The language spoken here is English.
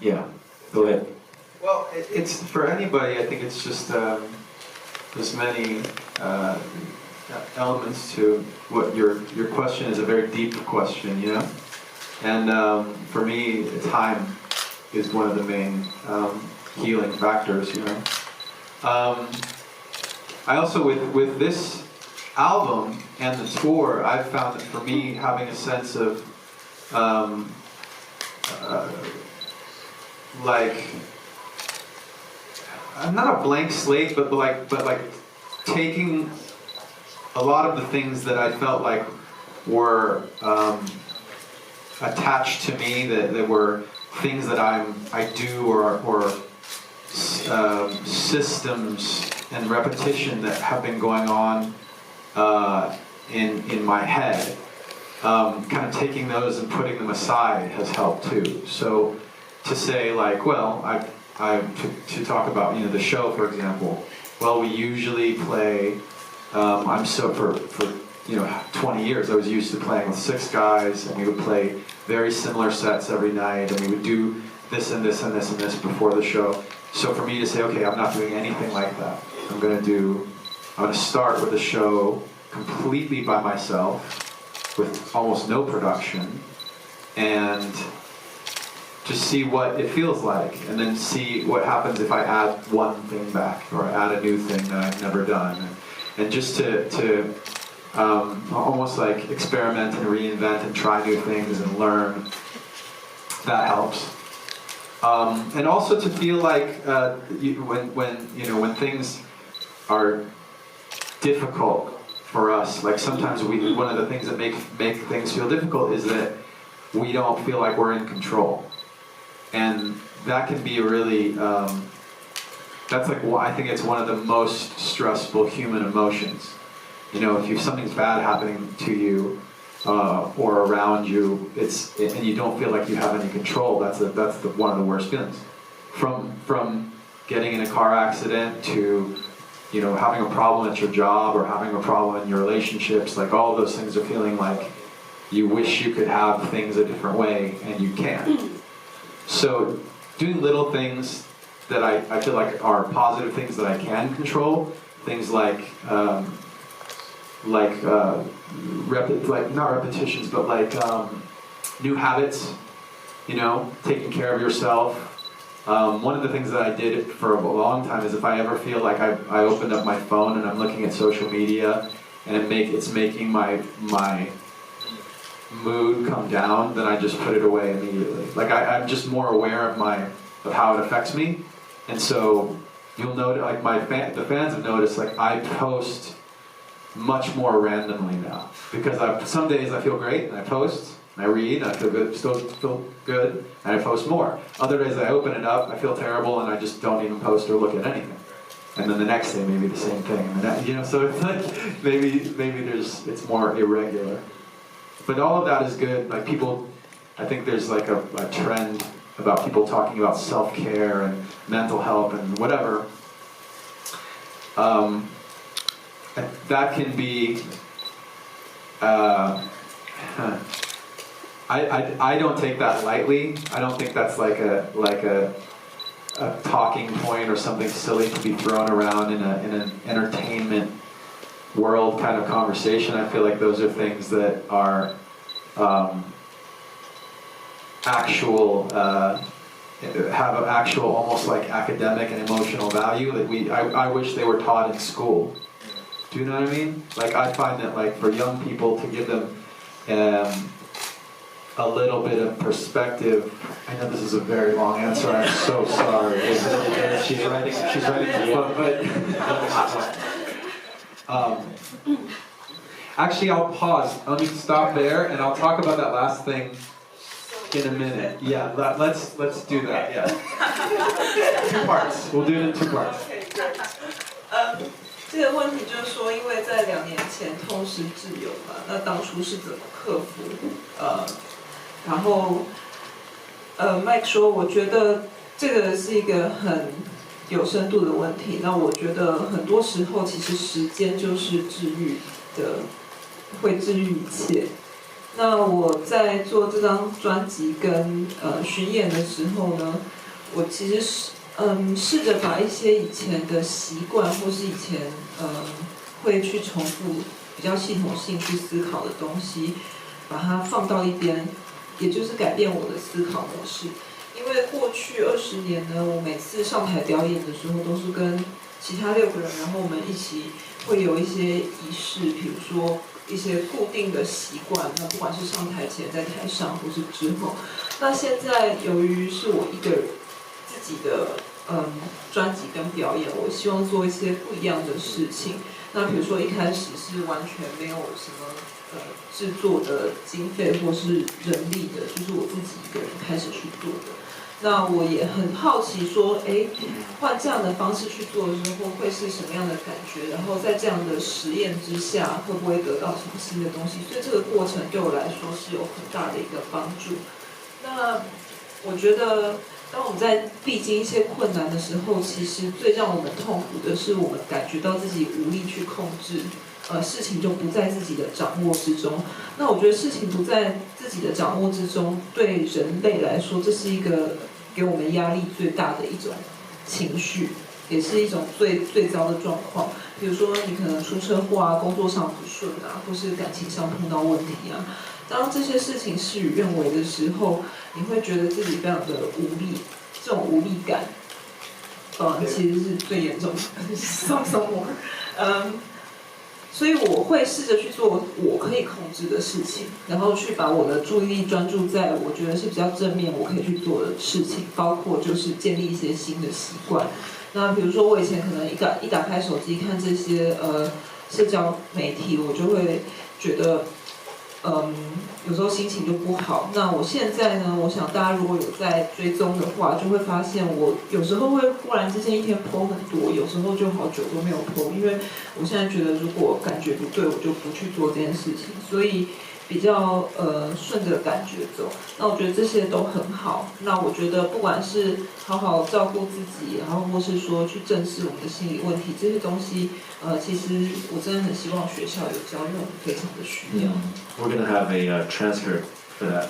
Yeah, go ahead. Well, it's for anybody. I think it's just there's many elements to what your question is. A very deep question, you know. And for me, time is one of the main healing factors, you know. I also with this album and the tour, I've found that for me, having a sense of like, not a blank slate, but like taking a lot of the things that I felt like were attached to me, that were things that I do or systems and repetition that have been going on in my head. Kind of taking those and putting them aside has helped too. So to say like, well, to talk about, you know, the show, for example. Well, we usually play. I'm so for 20 years I was used to playing with 6 guys, and we would play very similar sets every night, and we would do this and this and this and this before the show. So for me to say, okay, I'm not doing anything like that. I'm going to start with a show completely by myself, with almost no production, and just see what it feels like, and then see what happens if I add one thing back, or add a new thing that I've never done, and just to almost like experiment and reinvent and try new things and learn. That helps. And also to feel like when things are difficult for us, like sometimes one of the things that make things feel difficult is that we don't feel like we're in control. And that can be really, that's like, I think it's one of the most stressful human emotions. You know, if something's bad happening to you or around you, and you don't feel like you have any control, that's one of the worst feelings. From getting in a car accident to, you know, having a problem at your job or having a problem in your relationships, like all of those things are feeling like you wish you could have things a different way and you can't. So doing little things that I feel like are positive things that I can control, things like not repetitions, but like new habits, you know, taking care of yourself. One of the things that I did for a long time is if I ever feel like I opened up my phone and I'm looking at social media and it's making my mood come down, then I just put it away immediately. Like I'm just more aware of how it affects me, and so you'll notice, like the fans have noticed, like I post much more randomly now, because some days I feel great and I post and I read and I feel good, still feel good, and I post more. Other days I open it up, I feel terrible, and I just don't even post or look at anything. And then the next day maybe the same thing, and so it's like maybe it's more irregular. But all of that is good. Like people, I think there's like a trend about people talking about self-care and mental health and whatever. That can be. I don't take that lightly. I don't think that's like a talking point or something silly to be thrown around in an entertainment world kind of conversation. I feel like those are things that are have an actual almost like academic and emotional value that I wish they were taught in school. Do you know what I mean? Like I find that like for young people, to give them a little bit of perspective. I know this is a very long answer. I'm so sorry. She's writing the book, but actually, I'll pause. Let me stop there, and I'll talk about that last thing in a minute. Yeah, let's do that. Yeah, 2 parts. We'll do it in 2 parts. 这个问题就是说，因为在2年前痛失挚友嘛，那当初是怎么克服？然后Mike 说，我觉得这个是一个很有深度的问题。那我觉得很多时候，其实时间就是治愈的，会治愈一切。那我在做这张专辑跟巡演的时候呢，我其实试着把一些以前的习惯，或是以前会去重复比较系统性去思考的东西，把它放到一边，也就是改变我的思考模式。因为过去20年呢，我每次上台表演的时候，都是跟其他6个人，然后我们一起会有一些仪式，比如说一些固定的习惯。那不管是上台前、在台上，或是之后，那现在由于是我一个人自己的专辑跟表演，我希望做一些不一样的事情。那比如说一开始是完全没有什么制作的经费或是人力的，就是我自己一个人开始去做的。那我也很好奇说，换这样的方式去做的时候会是什么样的感觉？然后在这样的实验之下，会不会得到什么新的东西？所以这个过程对我来说是有很大的一个帮助。那我觉得，当我们在历经一些困难的时候，其实最让我们痛苦的是，我们感觉到自己无力去控制。事情就不在自己的掌握之中。那我觉得事情不在自己的掌握之中，对人类来说，这是一个给我们压力最大的一种情绪，也是一种最糟的状况。比如说，你可能出车祸啊，工作上不顺啊，或是感情上碰到问题啊。当这些事情事与愿违的时候，你会觉得自己非常的无力，这种无力感，其实是最严重的。some more，所以我会试着去做我可以控制的事情，然后去把我的注意力专注在我觉得是比较正面我可以去做的事情，包括就是建立一些新的习惯。那比如说我以前可能一打开手机看这些社交媒体，我就会觉得有时候心情就不好。那我现在呢，我想大家如果有在追踪的话，就会发现我有时候会忽然之间一天 po 很多，有时候就好久都没有 po， 因为我现在觉得如果感觉不对，我就不去做这件事情，所以比较顺着感觉走。那我觉得这些都很好。那我觉得不管是好好照顾自己，然后或是说去正视我们的心理问题，这些东西其实我真的很希望学校有教，因为我们非常的需要。We're going to have a transcript for that.